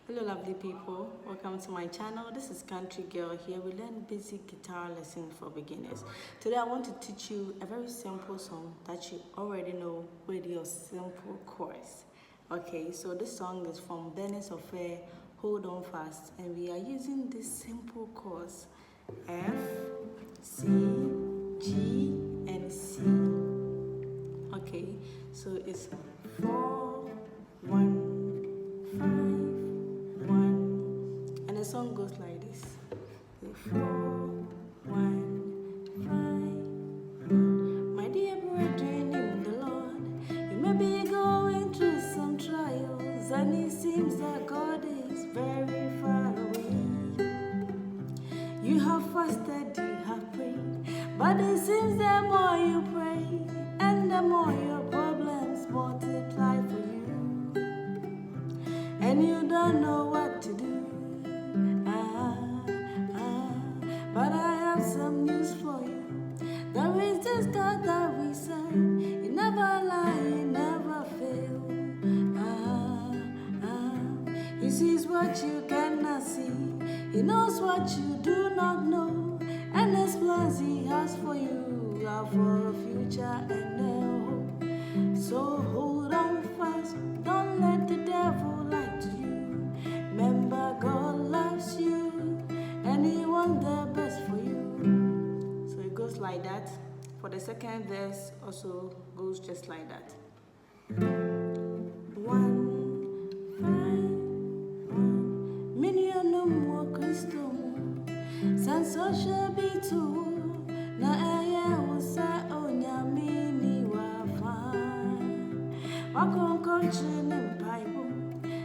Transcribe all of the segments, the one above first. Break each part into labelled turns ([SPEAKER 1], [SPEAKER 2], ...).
[SPEAKER 1] Hello lovely people, welcome to my channel. This is Country Girl here. We learn basic guitar lessons for beginners. Today I want to teach you a very simple song that you already know with your simple chords. Okay, so this song is from Bernice Offei, Hold On Fast, and we are using these simple chords F, C, G, and C. Okay, so it's 4, 1, 5, 1, and the song goes like this. 4, 1, 5, 1. My dear brethren in the Lord, you may be going through some trials, and it seems that God is very far away. You have fasted, you have prayed, but it seems the more you pray, and the more your problems multiply for you, and you don't know what to do. But I have some news for you. There is this God that we serve. He never lie, he never fail. He sees what you cannot see. He knows what you do not know, and his plans he has for you are for a future and a hope. So hold on fast, don't let the devil lie to you. Remember God loves you, and he wants the best for you. So it goes like that. For the second verse also goes just like that. 1, 5, 1. Minimum more crystal. Social be too. Na aya wasa onya mini wafa. Wakon konchin empire.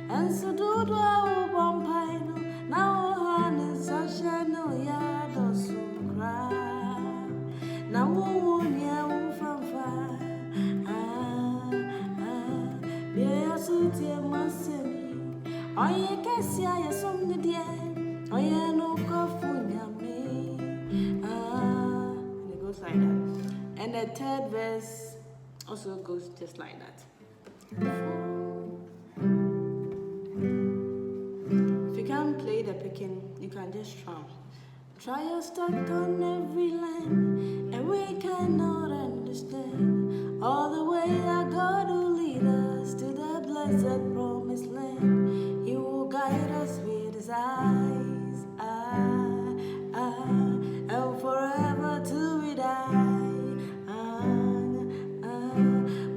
[SPEAKER 1] And so do dwa ubompaino. Na ohane social no ya dosu cry. Na wunya umfamfa. Be sutie masemi. Oye kesia ya somni die. Oye no kofunya me. And it goes like that. And the third verse also goes just like that. If you can't play the picking, you can just strum. Try your stuck on every line, and we cannot understand all the way that God will lead us to the blessed promised land. He will guide us with his eyes, and forever till we die.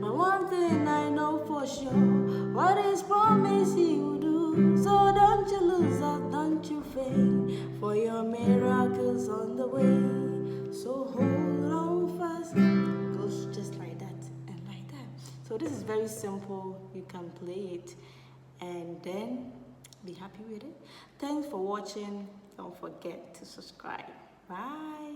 [SPEAKER 1] But one thing I know for sure, what is promised he will do. So don't you lose out, don't you faint, for your miracles on the way. So hold on fast. It goes just like that and like that. So this is very simple. You can play it and then be happy with it. Thanks for watching. Don't forget to subscribe. Bye.